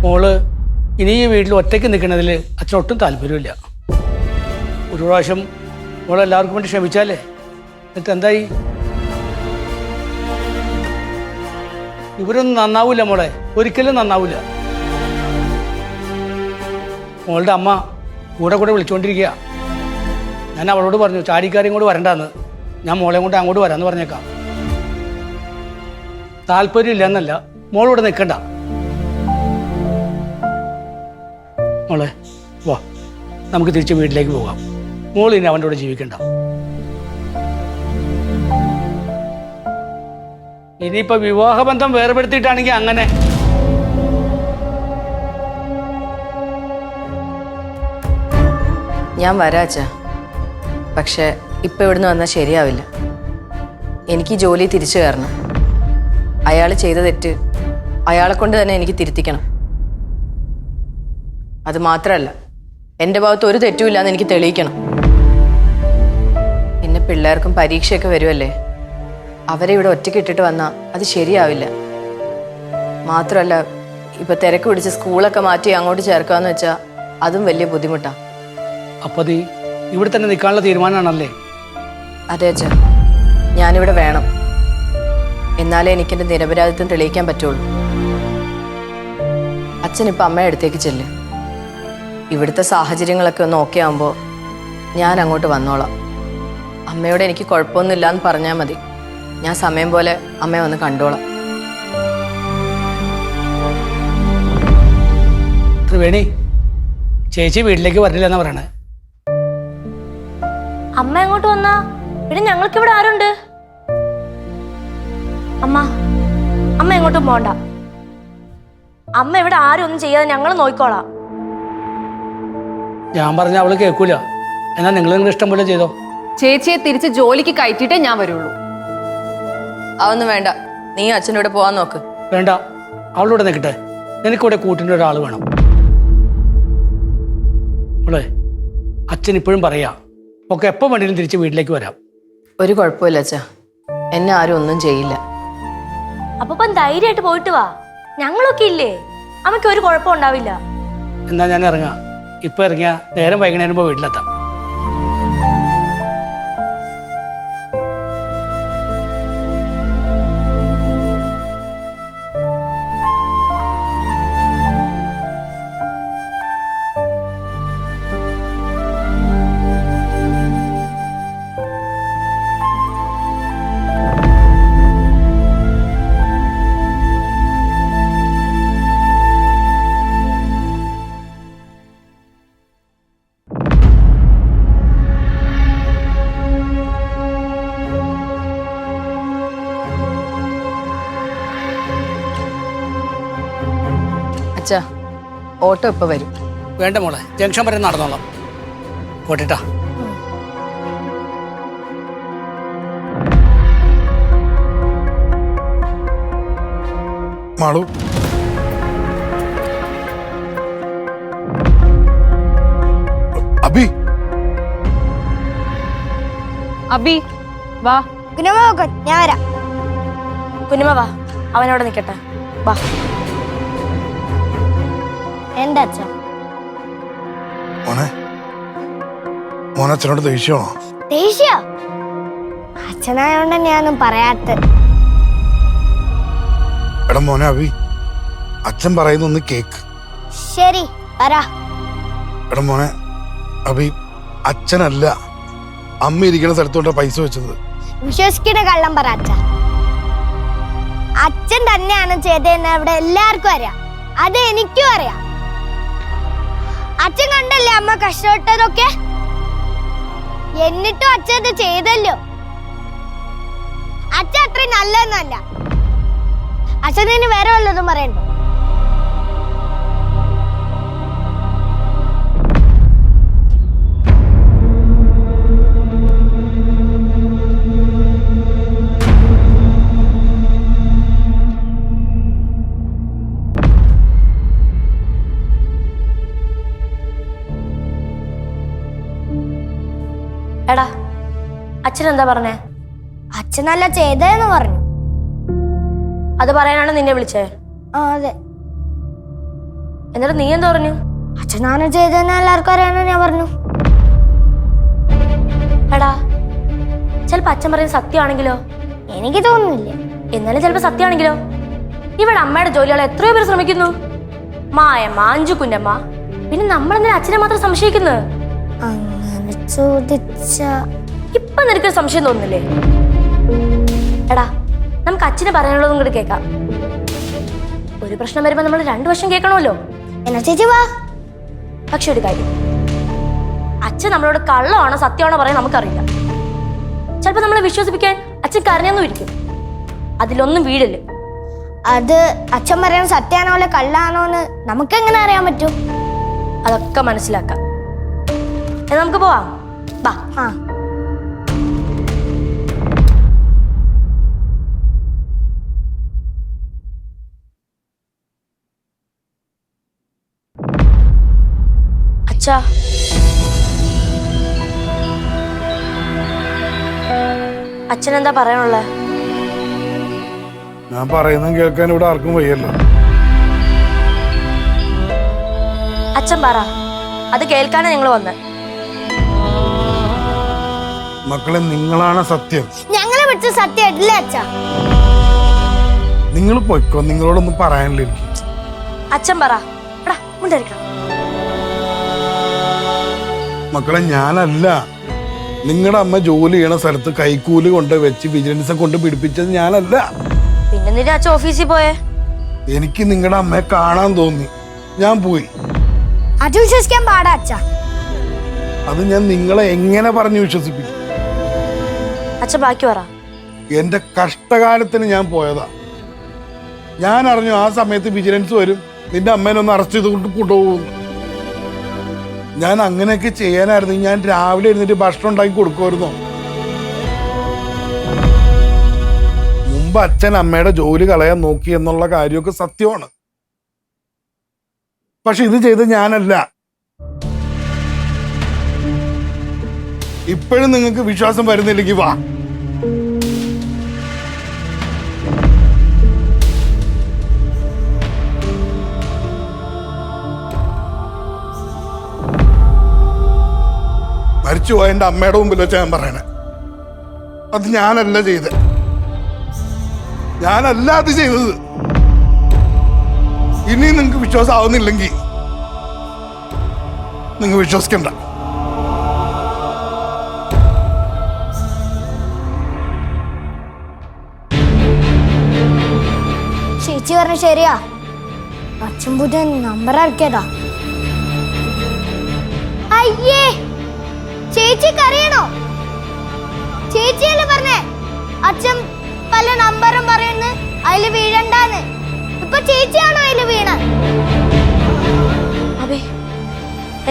മോള് ഇനി ഈ വീട്ടിൽ ഒറ്റയ്ക്ക് നിൽക്കുന്നതിൽ അച്ഛനൊട്ടും താല്പര്യമില്ല. ഒരു പ്രാവശ്യം മോളെല്ലാവർക്കും വേണ്ടി ക്ഷമിച്ചാലേ, എന്നിട്ട് എന്തായി? ഇവരൊന്നും നന്നാവില്ല മോളെ, ഒരിക്കലും നന്നാവില്ല. മോളുടെ അമ്മ കൂടെ വിളിച്ചുകൊണ്ടിരിക്കുക. ഞാൻ അവളോട് പറഞ്ഞു ചാടിക്കാരെയും കൂടെ വരണ്ടാന്ന്. ഞാൻ മോളെ കൊണ്ട് അങ്ങോട്ട് വരാമെന്ന് പറഞ്ഞേക്കാം. താല്പര്യമില്ല എന്നല്ല, മോളിവിടെ നിൽക്കണ്ട. മോളെ വാ, നമുക്ക് തിരിച്ച് വീട്ടിലേക്ക് പോകാം. മോൾ ഇനി അവൻ്റെ കൂടെ ജീവിക്കണ്ട. ഇനിയിപ്പോൾ വിവാഹബന്ധം വേർപെടുത്തിയിട്ടാണെങ്കിൽ അങ്ങനെ. ഞാൻ വരാച്ചാ, പക്ഷെ ഇപ്പം ഇവിടുന്ന് വന്നാൽ ശരിയാവില്ല. എനിക്ക് ജോലി തിരിച്ചു കയറണം. അയാൾ ചെയ്ത തെറ്റ് അയാളെ കൊണ്ട് തന്നെ എനിക്ക് തിരുത്തിക്കണം. അത് മാത്രമല്ല, എൻ്റെ ഭാഗത്ത് ഒരു തെറ്റുമില്ലാന്ന് എനിക്ക് തെളിയിക്കണം. പിന്നെ പിള്ളേർക്കും പരീക്ഷയൊക്കെ വരുമല്ലേ, അവരെ ഇവിടെ ഒറ്റയ്ക്ക് ഇട്ടിട്ട് വന്നാൽ അത് ശരിയാവില്ല. മാത്രമല്ല, ഇപ്പം തിരക്ക് പിടിച്ച് സ്കൂളൊക്കെ മാറ്റി അങ്ങോട്ട് ചേർക്കാമെന്ന് വെച്ചാൽ അതും വലിയ ബുദ്ധിമുട്ടാണ്. അപ്പോൾ നീ ഇവിടെ തന്നെ നിൽക്കാനുള്ള തീരുമാനമാണല്ലേ? അതെ അച്ഛാ, ഞാനിവിടെ വേണം. എന്നാലേ എനിക്കെൻ്റെ നിരപരാധിത്വം തെളിയിക്കാൻ പറ്റുള്ളൂ. അച്ഛനിപ്പോൾ അമ്മയുടെ അടുത്തേക്ക് ചെല്ല്. ഇവിടുത്തെ സാഹചര്യങ്ങളൊക്കെ ഒന്ന് ഓക്കെ ആകുമ്പോൾ ഞാൻ അങ്ങോട്ട് വന്നോളാം. അമ്മയോട് എനിക്ക് കുഴപ്പമൊന്നുമില്ല എന്ന് പറഞ്ഞാൽ മതി. ഞാൻ സമയം പോലെ അമ്മയെ വന്ന് കണ്ടോളാം. ത്രിവേണി, ചേച്ചി വീട്ടിലേക്ക് വരില്ല എന്നാ പറയണേ. അമ്മ എങ്ങോട്ട് വന്നാ? പിന്നെ ഞങ്ങൾക്ക് ഇവിടെ ആരുണ്ട്? അമ്മ എങ്ങോട്ടും പോണ്ട. അമ്മ ഇവിടെ ആരും ഒന്നും ചെയ്യാതെ ഞങ്ങൾ നോക്കിക്കോളാം. ഞാൻ പറഞ്ഞ അവള് കേൾക്കൂല. എന്നാൽ നിങ്ങൾ ഇഷ്ടം പോലെ ചെയ്തോ. ചേച്ചിയെ തിരിച്ച് ജോലിക്ക് കയറ്റിയിട്ടേ ഞാൻ വരുള്ളൂ. അതൊന്നും വേണ്ട, നീ അച്ഛനോട് പോവാൻ നോക്ക്. വേണ്ട, അവളോട് നിൽക്കട്ടെ. എനിക്കിവിടെ കൂട്ടിൻ്റെ ഒരാൾ വേണം. അവളെ അച്ഛൻ ഇപ്പോഴും പറയാ, ഒക്കെ എപ്പോൾ വേണമെങ്കിലും തിരിച്ച് വീട്ടിലേക്ക് വരാം. ഒരു കുഴപ്പമില്ല അച്ഛാ, എന്നെ ആരും ഒന്നും ചെയ്യില്ല. അപ്പൊ ധൈര്യമായിട്ട് പോയിട്ട് വാ, ഞങ്ങളൊക്കെ ഇല്ലേ. അമ്മയ്ക്ക് ഒരു കുഴപ്പം ഉണ്ടാവില്ല. എന്നാ ഞാൻ ഇറങ്ങാം. ഇപ്പം ഇറങ്ങിയാൽ നേരം വൈകുന്നേരം മുമ്പ് വീട്ടിലെത്താം. അച്ഛാ, ഓട്ടോ ഇപ്പൊ വരും. വേണ്ട മോളെ, ജംഗ്ഷൻ വരെ നടന്നോളാം. പോട്ടിട്ടാ. മാളു, അബി, അബി വാ. ഞാൻ വരാം. കുഞ്ഞമ്മ വാ, അവനോട് നിൽക്കട്ടെ. വാ. എന്താ അച്ഛാ? മോനെ അച്ഛനോട് ദേഷ്യമാണോ? ദേഷ്യ? അച്ഛനായോണ്ട് ഞാനൊന്നും പറയാത്ത. എടാ മോനെ അബി, അച്ഛൻ പറയുന്ന ഒന്ന് കേക്ക്. ശരി, വരാ. എടാ മോനെ അബി, അച്ഛനല്ല അമ്മ ഇരിക്കുന്ന സ്ഥലത്തോട്ടാ പൈസ വെച്ചത്. വിശ്വസിക്കുന്ന കള്ളം പറ അച്ഛ. അച്ഛൻ തന്നെയാണ് ചെയ്തതെന്ന് ഇവിടെ എല്ലാവർക്കും അറിയാം. അത് എനിക്കും അറിയാം. അച്ഛൻ കണ്ടല്ലേ അമ്മ കഷ്ടപ്പെട്ടതൊക്കെ. എന്നിട്ടും അച്ഛൻ ഇത് ചെയ്തല്ലോ. അച്ഛൻ അത്രയും നല്ലതൊന്നല്ല. അച്ഛന് വേറെ വല്ലതും പറയണ്ടോ? എടാ, അച്ഛൻ എന്താ പറഞ്ഞേ? അച്ഛനല്ല ചെയ്തതെന്ന് പറഞ്ഞു. അത് പറയാനാണ് നിന്നെ വിളിച്ചേ? അതെ. എന്നിട്ട് നീ എന്താ പറഞ്ഞു? അച്ഛനാണ് ചെയ്തതെന്ന് എല്ലാവർക്കും അറിയാമെന്ന് ഞാൻ പറഞ്ഞു. എടാ, ചിലപ്പോ അച്ഛൻ പറയുന്നത് സത്യമാണെങ്കിലോ? എനിക്ക് തോന്നുന്നില്ല. എന്നാലും ചിലപ്പോ സത്യമാണെങ്കിലോ? ഇവിടെ അമ്മയുടെ ജോലികളെ എത്രയോ പേര് ശ്രമിക്കുന്നു. മായമ്മ, അഞ്ചു കുഞ്ഞമ്മ, പിന്നെ നമ്മളെന്തിനാ അച്ഛനെ മാത്രം സംശയിക്കുന്നത്? അങ്ങനെ ചോദിച്ച ഇപ്പൊ നിനക്കൊരു സംശയം തോന്നുന്നില്ലേ? എടാ, നമുക്ക് അച്ഛന് പറയാനുള്ളതും കൂടി കേൾക്കാം. ഒരു പ്രശ്നം വരുമ്പോ നമ്മൾ രണ്ടു വർഷം കേൾക്കണമല്ലോ. എന്നാ ചേച്ചി വാ. പക്ഷെ ഒരു കാര്യം, അച്ഛൻ നമ്മളോട് കള്ളമാണോ സത്യമാണോ പറയാൻ നമുക്കറിയില്ല. ചിലപ്പോ നമ്മളെ വിശ്വസിപ്പിക്കാൻ അച്ഛൻ കരഞ്ഞെന്നും ഇരിക്കും. അതിലൊന്നും വീടില്ല. അത് അച്ഛൻ പറയുന്നത് സത്യാണോ അല്ലെ കള്ളാണോ എന്ന് നമുക്ക് എങ്ങനെ അറിയാൻ പറ്റും? അതൊക്കെ മനസ്സിലാക്കാം. എന്നാ നമുക്ക് പോവാം. ബാ. ആ അച്ഛാ, അച്ഛൻ എന്താ പറയാനുള്ളത്? ഞാൻ പറയുന്നത് കേൾക്കാൻ ഇവിടെ ആർക്കും വയ്യല്ലോ. അച്ഛൻ പറ, അത് കേൾക്കാനാ ഞങ്ങൾ വന്ന്. മക്കളെ, നിങ്ങളാണ് സത്യം. ഞങ്ങളെ വിളിച്ച സത്യമായിട്ടില്ലേ അച്ഛാ? നിങ്ങൾ പൊയ്ക്കോ, നിങ്ങളോടൊന്നും പറയാനില്ല എനിക്ക്. അച്ഛൻ പറ. എടാ, മുണ്ടായിരിക്കണം. മക്കളെ, ഞാനല്ല. നിങ്ങളുടെ അമ്മ ജോലി ചെയ്യണ സ്ഥലത്ത് കൈക്കൂലി കൊണ്ട് വെച്ച് വിജിലൻസ് കൊണ്ട് പിടിപ്പിച്ചത് ഞാനല്ല. പിന്നെന്തിനാ അച്ഛൻ ഓഫീസിൽ പോയേ? എനിക്ക് നിങ്ങളുടെ അമ്മയെ കാണാൻ തോന്നി, ഞാൻ പോയി. അത് വിശ്വസിക്കാൻ പാടാ അച്ഛാ. അത് ഞാൻ നിങ്ങളെ എങ്ങനെ പറഞ്ഞു വിശ്വസിപ്പിക്കും? അച്ഛൻ ബാക്കി പറ. എന്റെ കഷ്ടകാലത്തിന് ഞാൻ പോയതാ. ഞാൻ അറിഞ്ഞു ആ സമയത്ത് വിജിലൻസ് വരും, നിന്റെ അമ്മേനെ ഒന്ന് അറസ്റ്റ് ചെയ്തുകൊണ്ട് കൊണ്ടുപോകുന്നു. ഞാൻ അങ്ങനെയൊക്കെ ചെയ്യാനായിരുന്നു. ഞാൻ രാവിലെ എഴുന്നേറ്റ് ഭക്ഷണം ഉണ്ടാക്കി കൊടുക്കുമായിരുന്നോ? മുമ്പ് അച്ഛൻ അമ്മയുടെ ജോലി കളയാൻ നോക്കി എന്നുള്ള കാര്യമൊക്കെ സത്യമാണ്. പക്ഷെ ഇത് ചെയ്ത് ഞാനല്ല. ഇപ്പോഴും നിങ്ങൾക്ക് വിശ്വാസം വരുന്നില്ലെങ്കിൽ വാ. മരിച്ചുപോയ എൻ്റെ അമ്മയുടെ മുമ്പിൽ വെച്ചാ ഞാൻ പറയണേ, അത് ഞാനല്ല ചെയ്തത്. ഞാനല്ല അത് ചെയ്തത്. ഇനി നിങ്ങൾക്ക് വിശ്വാസം ആവുന്നില്ലെങ്കിൽ നിങ്ങൾ വിശ്വസിക്കണ്ട. ചേച്ചി പറഞ്ഞ ശരിയാ. അച്ഛൻ പുതിയ നമ്പർ ഇറക്കിയതാ. അയ്യേ, ചേച്ചിക്ക് അറിയണോ? ചേച്ചിയല്ലേ പറഞ്ഞേ അച്ഛൻ പല നമ്പറും പറയുന്നു അതില് വീഴണ്ടാന്ന്. ഇപ്പൊ ചേച്ചിയാണോ അതില് വീണ? അബേ,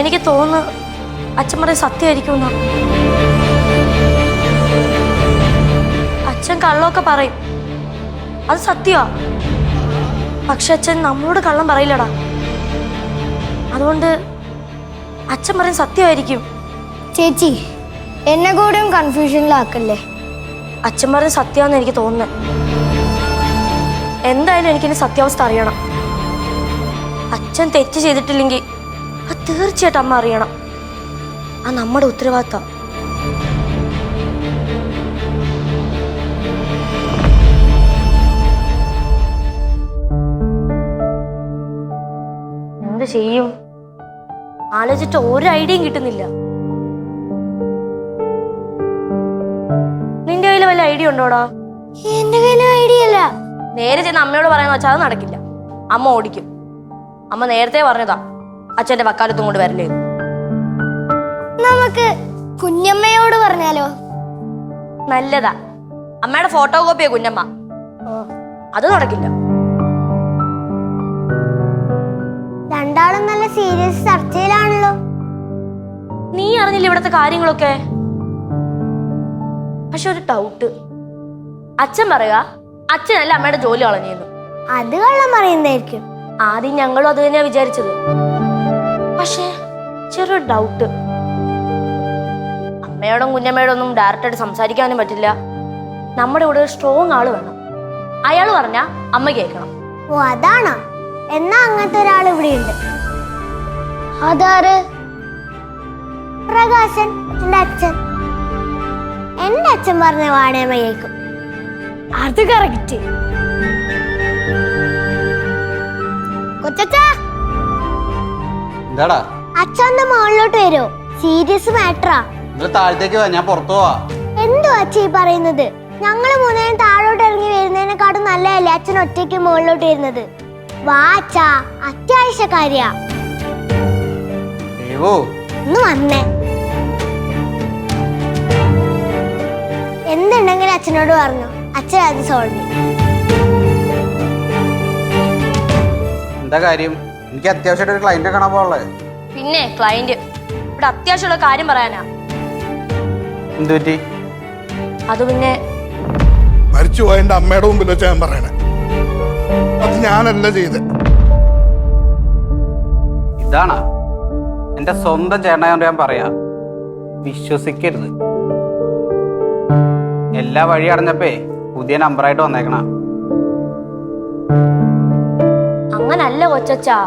എനിക്ക് തോന്നുന്നു അച്ഛൻ പറയും സത്യമായിരിക്കും. അച്ഛൻ കള്ളമൊക്കെ പറയും, അത് സത്യമാ. പക്ഷെ അച്ഛൻ നമ്മളോട് കള്ളം പറയില്ലടാ. അതുകൊണ്ട് അച്ഛൻ പറയും സത്യമായിരിക്കും. ചേച്ചി എന്നെ കൂടെയും കൺഫ്യൂഷനിലാക്കല്ലേ. അച്ഛൻ പറയും സത്യമാണെന്ന് എനിക്ക് തോന്നുന്നത്. എന്തായാലും എനിക്കിനി സത്യാവസ്ഥ അറിയണം. അച്ഛൻ തെറ്റ് ചെയ്തിട്ടില്ലെങ്കിൽ അത് തീർച്ചയായിട്ടും അമ്മ അറിയണം. അത് നമ്മുടെ ഉത്തരവാദിത്തം. എന്ത് ചെയ്യും? ആലോചിച്ചിട്ട് ഒരു ഐഡിയയും കിട്ടുന്നില്ല. നിന്റെ കയ്യിൽ വല്ല ഐഡിയ ഉണ്ടോടാ? എന്റെ കയ്യിലും ഐഡിയ അല്ല. നേരെ ചെന്ന് അമ്മയോട് പറയാന്ന് വെച്ചാൽ അത് നടക്കില്ല. അമ്മ ഓടിക്കും. അമ്മ നേരത്തെ പറഞ്ഞതാ അച്ഛന്റെ വക്കാലത്തും കൊണ്ട് വരല്ലേ. നമുക്ക് കുഞ്ഞമ്മയോട് പറഞ്ഞാലോ? നല്ലതാ. അമ്മയുടെ ഫോട്ടോ കോപ്പിയാ കുഞ്ഞമ്മ. അത് നടക്കില്ല. രണ്ടാളും നല്ല സീരിയസ് ചർച്ചയിലാണല്ലോ. നീ അറിഞ്ഞില്ല ഇവിടുത്തെ കാര്യങ്ങളൊക്കെ? പക്ഷെ ഒരു ഡൗട്ട്. അച്ഛൻ പറയുക അച്ഛനല്ല അമ്മയുടെ ജോലി കളഞ്ഞു. അത് കള്ളം പറയുന്നതായിരിക്കും. ആദ്യം ഞങ്ങളും അത് തന്നെയാ വിചാരിച്ചത്. പക്ഷെ ചെറിയൊരു ഡൗട്ട്. അമ്മയോടും കുഞ്ഞമ്മയോടും ഒന്നും ഡയറക്റ്റായിട്ട് സംസാരിക്കാനും പറ്റില്ല. നമ്മുടെ കൂടെ ഒരു സ്ട്രോങ് ആള് വേണം. അയാൾ പറഞ്ഞാ അമ്മ കേൾക്കണം. ഓ അതാണോ? എന്നാ അങ്ങനത്തെ ഒരാൾ ഇവിടെ ഉണ്ട്. അതാര്? പ്രകാശൻ, എന്റെ അച്ഛൻ. എന്റെ അച്ഛൻ പറഞ്ഞ വാണേമ്മ കേൾക്കും. അത് കറക്റ്റ്. കൊച്ചാ, എന്താടാ അച്ഛന്റെ മുകളിലോട്ട് വരുമോ? സീരിയസ് മാറ്ററാ. താഴത്തേക്ക് വാ, ഞാൻ പുറത്തു പോവാ. എന്തോ അച്ഛൻ ഈ പറയുന്നത്? ഞങ്ങള് മൂന്നേരം താഴോട്ട് ഇറങ്ങി വരുന്നതിനെക്കാട്ടും നല്ലതല്ലേ അച്ഛൻ ഒറ്റയ്ക്ക് മുകളിലോട്ട് വരുന്നത്? വാ അച്ഛാ, അത്യാവശ്യ കാര്യ. ഒന്ന് വന്നേ. എന്തുണ്ടെങ്കിലും അച്ഛനോട് പറഞ്ഞു, അച്ഛൻ അത് സോൾവ് ചെയ്യും. എന്താ കാര്യം? എനിക്ക് അത്യാവശ്യമായിട്ട് ഒരു ക്ലയന്റ് കാണാൻ പോകാനുള്ളത്. പിന്നെ ക്ലയന്റ് ഇവിടെ അത്യാവശ്യമുള്ള കാര്യം പറയാനാ. എന്തു പറ്റി? അത് പിന്നെ മരിച്ചുപോയ എന്റെ അമ്മയുടെ മുമ്പിൽ വെച്ചാ ഞാൻ പറയണേ. അത് ഞാനല്ല ചെയ്ത്. ഇതാണ് എന്റെ സ്വന്തം ചേട്ടനായോണ്ട് ഞാൻ പറയാ, വിശ്വസിക്കരുത്. എല്ലാ വഴി അടഞ്ഞപ്പേ പുതിയ നമ്പറായിട്ട് വന്നേക്കണ. അങ്ങനല്ല കൊച്ചച്ചാ,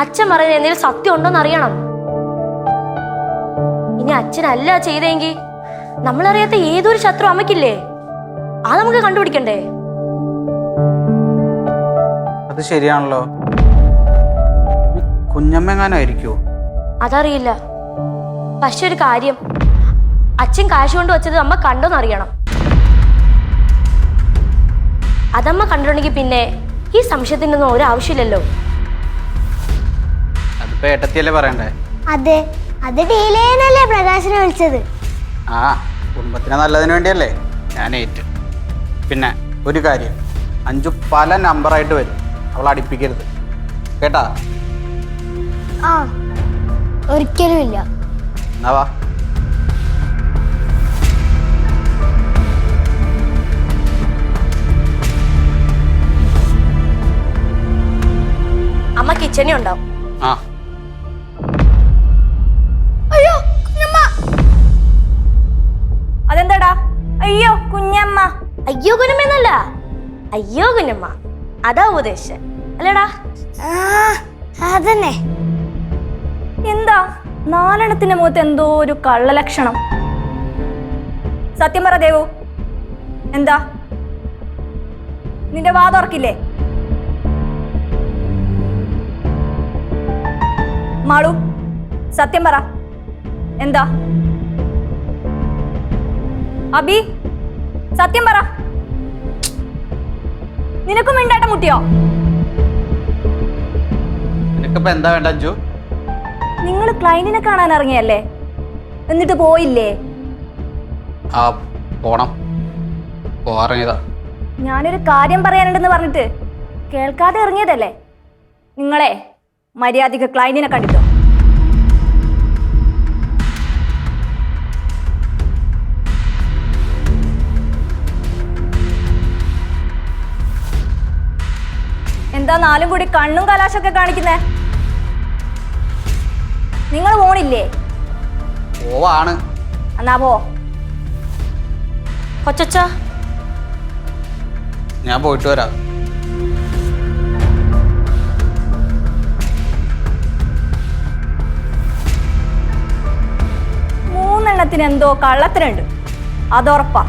അച്ഛൻ പറയുന്നത് എന്തെങ്കിലും സത്യം ഉണ്ടോന്ന് അറിയണം. ഇനി അച്ഛനല്ല ചെയ്തെങ്കിൽ നമ്മളറിയാത്ത ഏതൊരു ശത്രു അമ്മയ്ക്കില്ലേ, അത് നമുക്ക് കണ്ടുപിടിക്കണ്ടേ? അത് ശരിയാണല്ലോ. കുഞ്ഞമ്മങ്ങാനായിരിക്കോ? അതറിയില്ല. പക്ഷെ ഒരു കാര്യം, അച്ഛൻ കാശ് കൊണ്ട് വെച്ചത് അമ്മ കണ്ടോന്നറിയണം. അതമ്മ കണ്ടിട്ടുണ്ടെങ്കിൽ പിന്നെ ഈ സംശയത്തിനൊന്നും ഒരാവശ്യമില്ലല്ലോ. അതിപ്പോ ഏട്ടത്തിയല്ലേ പറയണ്ടേ? അതെ, അത് ഡീൽ ചെയ്യാനല്ലേ പ്രകാശനെ വിളിച്ചത്. ആ, കുടുംബത്തിന് നല്ലതിന് വേണ്ടിയല്ലേ ഞാൻ ഏറ്റ്. പിന്നെ ഒരു കാര്യം, അഞ്ചു പല നമ്പറായിട്ട് വരും, അവൾ അടുപ്പിക്കരുത് കേട്ടാ. ആ, ഒരിക്കലും ഇല്ല. എന്നാ വാ. അമ്മ കിച്ചണിൽ ഉണ്ടാവും. ആ, അയ്യോ കുഞ്ഞമ്മ. അതെന്താടാ? അയ്യോ കുഞ്ഞമ്മ. അയ്യോ കുഞ്ഞമ്മ, അയ്യോ കുഞ്ഞമ്മ, അതാ ഉപദേശം അല്ലേടാ? അതന്നെ. എന്താ നാലെണ്ണത്തിന്റെ മുഖത്ത് എന്തോ ഒരു കള്ളലക്ഷണം? സത്യം പറ ദേവു, എന്താ നിന്റെ വാ തുറക്കില്ലേ? മാളു, സത്യം പറ, എന്താ? അബി, സത്യം പറ. നിനക്കും മിണ്ടാട്ടം മുട്ടിയോ? നിനക്കിപ്പോ എന്താ വേണ്ട അഞ്ജു? നിങ്ങൾ ക്ലയന്റിനെ കാണാൻ ഇറങ്ങിയല്ലേ, എന്നിട്ട് പോയില്ലേ? ആ, പോണം. പോവാറങ്ങിയതാ. ഞാനൊരു കാര്യം പറയാനുണ്ടെന്ന് പറഞ്ഞിട്ട് കേൾക്കാതെ ഇറങ്ങിയതല്ലേ? നിങ്ങളെ മര്യാദയ്ക്ക് ക്ലയന്റിനെ കണ്ടിട്ടോ? എന്താ നാലും കൂടി കണ്ണും കലാശൊക്കെ കാണിക്കുന്നേ? നിങ്ങൾ പോണില്ലേ? പോവാണ്. എന്നാ പോ. കൊച്ചച്ച, ഞാൻ പോയിട്ട് വരാം. മൂന്നെണ്ണത്തിന് എന്തോ കള്ളത്തിനുണ്ട്, അതുറപ്പാ.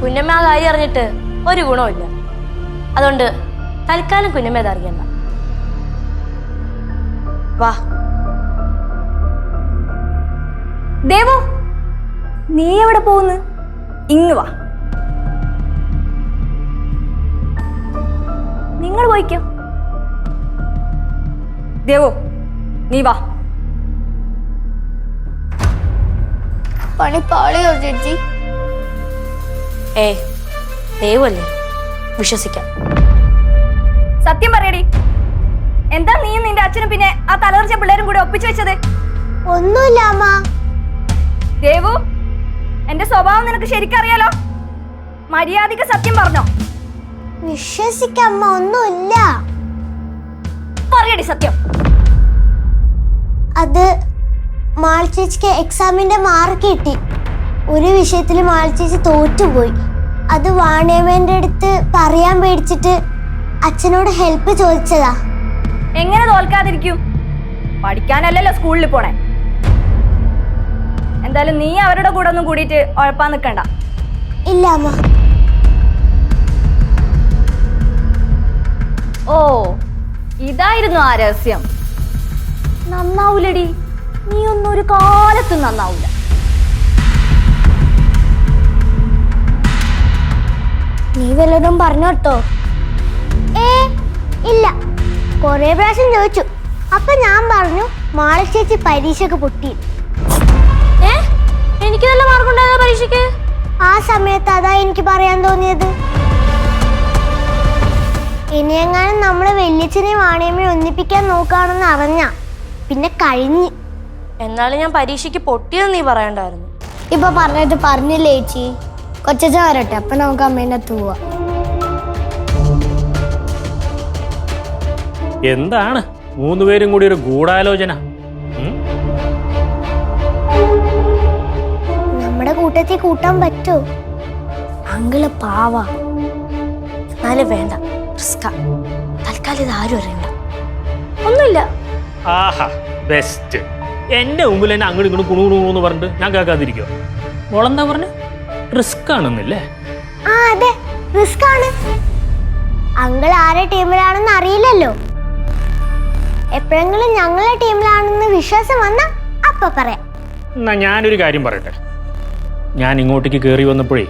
കുഞ്ഞമ്മ ആ കാര്യം അറിഞ്ഞിട്ട് ഒരു ഗുണമില്ല. അതുകൊണ്ട് തൽക്കാലം കുഞ്ഞമ്മ അത് അറിയണ്ട. വാ ദേവു, നീ എവിടെ പോകുന്നു? ഇങ്ങ് വാ. നിങ്ങൾ പോയിക്കോ. ദേവു, നീ വാ. പണി പാളിയോ ചേച്ചി? ദേവല്ലേ, വിശ്വസിക്കാം. സത്യം പറയടി, എന്താ നീയും നിന്റെ അച്ഛനും പിന്നെ ആ തലതെറിച്ച പിള്ളേരും കൂടി ഒപ്പിച്ചു വെച്ചത്? ഒന്നുമില്ല അമ്മ. ദേവു, എന്റെ സ്വഭാവം നിനക്ക് ശരിക്കറിയാലോ. മര്യാദക്ക് സത്യം പറഞ്ഞോ? വിശ്വസിക്കമ്മ, ഒന്നുമില്ല. പറയടി സത്യം. അത് മാൾച്ചേച്ചിക്ക് എക്സാമിന്റെ മാർക്ക് കിട്ടി. ഒരു വിഷയത്തിൽ മാൾച്ചേച്ചി തോറ്റുപോയി. അത് വാണിയമ്മേന്റെ അടുത്ത് പറയാൻ പേടിച്ചിട്ട് അച്ഛനോട് ഹെൽപ്പ് ചോദിച്ചതാ. എങ്ങനെ തോൽക്കാതിരിക്കും? പഠിക്കാനല്ലല്ലോ സ്കൂളിൽ പോണേ. എന്തായാലും നീ അവരുടെ കൂടെ ഒന്നും കൂടിയിട്ട് ഉഴപ്പാൻ നിൽക്കണ്ട. ഇല്ല അമ്മ. ഓ, ഇതായിരുന്നു ആ രഹസ്യം. നന്നാവൂലടി, നീ ഒന്നും ഒരു കാലത്തും നന്നാവൂല. നീ വല്ലതും പറഞ്ഞോട്ടോ? ഇല്ല, കൊറേ പ്രാവശ്യം ചോദിച്ചു. അപ്പൊ ഞാൻ പറഞ്ഞു മാളി ചേച്ചി പരീക്ഷക്ക് പൊട്ടി. എനിക്ക് നല്ല മാർക്കുണ്ടായ പരീക്ഷയ്ക്ക്. ആ സമയത്ത് അതാ എനിക്ക് പറയാൻ തോന്നിയത്. ഇനിയെങ്ങാനും നമ്മള് വല്യച്ഛനെയും വാണിയമ്മയും ഒന്നിപ്പിക്കാൻ നോക്കുകയാണെന്ന് അറിഞ്ഞ പിന്നെ കഴിഞ്ഞ്. എന്നാലും ഞാൻ പരീക്ഷയ്ക്ക് പൊട്ടിയെന്ന് നീ പറയണ്ടായിരുന്നു. ഇപ്പൊ പറഞ്ഞിട്ട് പറഞ്ഞില്ലേ ചേച്ചി? കൊച്ചച്ച വരട്ടെ, അപ്പൊ നമുക്ക് അമ്മേന്റെ അടുത്ത് പോവാ. എന്താണ് മൂന്നുപേരും കൂടി ഒരു ഗൂഢാലോചന? നമ്മുടെ കൂട്ടത്തിൽ കൂട്ടാൻ പറ്റോ? അങ്കിള് പാവ. എന്നാലും വേണ്ട, തൽക്കാലം ഇത് ആരും അറിയണ്ട. ഒന്നുമില്ല. ആഹാ, ബെസ്റ്റ്. എന്റെ മുമ്പിൽ എന്നെ അങ്ങോട്ട് ഇങ്ങോട്ട് കുണുകുണു പറഞ്ഞിട്ട് ഞാൻ കേൾക്കാതിരിക്കോ? മോളെന്താ പറഞ്ഞ? റിസ്ക് ആണെന്നല്ലേ? ആ അതെ, റിസ്ക് ആണ്. അങ്കിൾ ആരെ ടീമിലാണെന്ന് അറിയില്ലല്ലോ. എപ്പോഴെങ്കിലും ഞങ്ങളുടെ ടീമിലാണെന്ന് വിശ്വാസം വന്നാ അപ്പൊ പറയാം. എന്നാ ഞാനൊരു കാര്യം പറയട്ടെ. ഞാൻ ഇങ്ങോട്ടേക്ക് കയറി വന്നപ്പോഴേ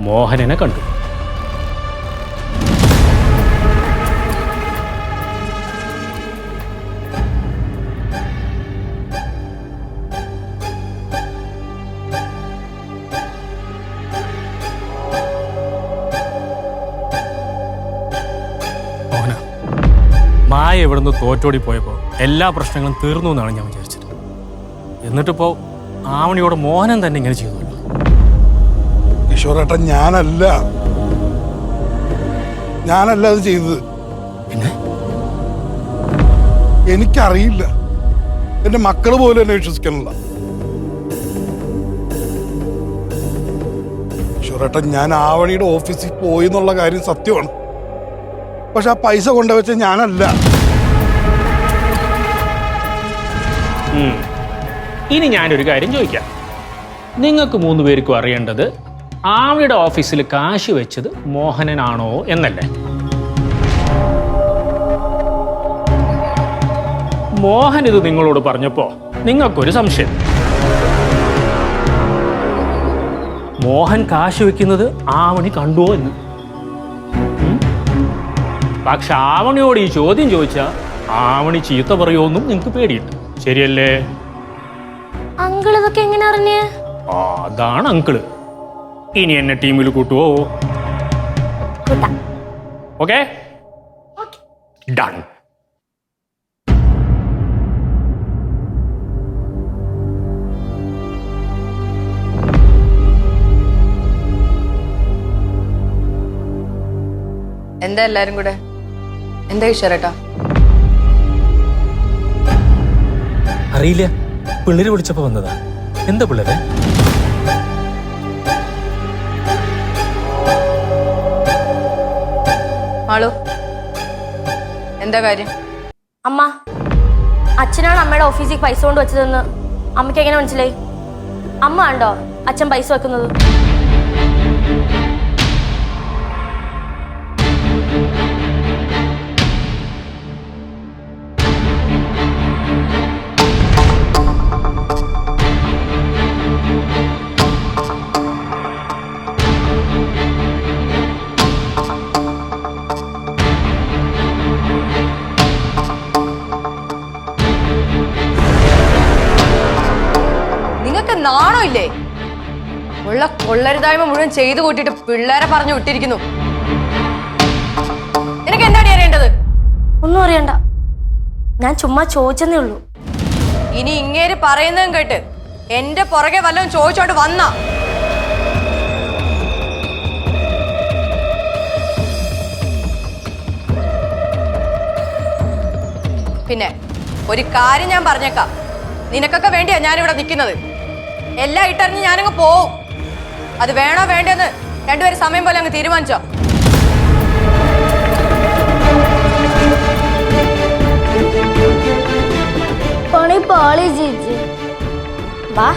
മോഹനനെ കണ്ടു. മായ ഇവിടുന്ന് തോറ്റോടി പോയപ്പോൾ എല്ലാ പ്രശ്നങ്ങളും തീർന്നു എന്നാണ് ഞാൻ വിചാരിച്ചത്. എന്നിട്ടിപ്പോ ആവണിയോട് മോഹനൻ തന്നെ ഇങ്ങനെ ചെയ്തല്ലോ. കിഷോറേട്ടൻ ഞാനല്ല അത് ചെയ്തത്. പിന്നെ എനിക്കറിയില്ല. എന്റെ മക്കള് പോലും എന്നെ വിശ്വസിക്കണില്ല. കിഷോറേട്ടൻ, ഞാൻ ആവണിയുടെ ഓഫീസിൽ പോയി എന്നുള്ള കാര്യം സത്യമാണ്. പക്ഷെ ആ പൈസ കൊണ്ടുവച്ച ഞാനല്ല. ഇനി ഞാനൊരു കാര്യം ചോദിക്കാം. നിങ്ങൾക്ക് മൂന്ന് പേർക്കും അറിയേണ്ടത് ആവണിയുടെ ഓഫീസിൽ കാശ് വെച്ചത് മോഹനനാണോ എന്നല്ലേ? മോഹൻ ഇത് നിങ്ങളോട് പറഞ്ഞപ്പോ നിങ്ങൾക്കൊരു സംശയം. മോഹൻ കാശ് വെക്കുന്നത് ആവണി കണ്ടുവോ എന്ന്. പക്ഷെ ആവണിയോട് ഈ ചോദ്യം ചോദിച്ചാൽ ആവണി ചീത്ത പറയുമെന്നും നിങ്ങൾക്ക് പേടിയുണ്ട്. ശരിയല്ലേ? അങ്കിൾ ഇതൊക്കെ എങ്ങനെ അറിഞ്ഞേ? അതാണ് അങ്കിള്. ഇനി എന്നെ ടീമിൽ കൂട്ടുവോ? Okay, done. എന്താ എല്ലാരും കൂടെ? എന്താ ഈശ്വരേട്ടാ? അറിയില്ല, പിള്ളേര് വിളിച്ചപ്പോ വന്നതാ. എന്താ പിള്ളേരെ? മാളു, എന്താ കാര്യം? അമ്മ, അച്ഛനാണ് അമ്മയുടെ ഓഫീസിൽ പൈസ കൊണ്ട് വെച്ചതെന്ന് അമ്മയ്ക്ക് എങ്ങനെ മനസ്സിലായി? അമ്മ കണ്ടോ അച്ഛൻ പൈസ വെക്കുന്നത്? നാണോ ഇല്ലേ? ഉള്ള കൊള്ളരുതായ്മ മുഴുവൻ ചെയ്തു കൂട്ടിയിട്ട് പിള്ളേരെ പറഞ്ഞു വിട്ടിരിക്കുന്നു. നിനക്ക് എന്താണ് അറിയേണ്ടത്? ഒന്നും അറിയണ്ട, ഞാൻ ചുമ്മാ ചോദിച്ചെന്നേ ഉള്ളൂ. ഇനി ഇങ്ങേര് പറയുന്നതും കേട്ട് എന്റെ പുറകെ വല്ലതും ചോദിച്ചോട്ട് വന്ന പിന്നെ ഒരു കാര്യം ഞാൻ പറഞ്ഞേക്കാം. നിനക്കൊക്കെ വേണ്ടിയാ ഞാനിവിടെ നിൽക്കുന്നത്. എല്ലാം ഇട്ടറിഞ്ഞ് ഞാനങ്ങ് പോവും. അത് വേണോ വേണ്ടെന്ന് രണ്ടുപേരും സമയം പോലെ അങ്ങ് തീരുമാനിച്ചോ. പോളി ചേച്ചി വാ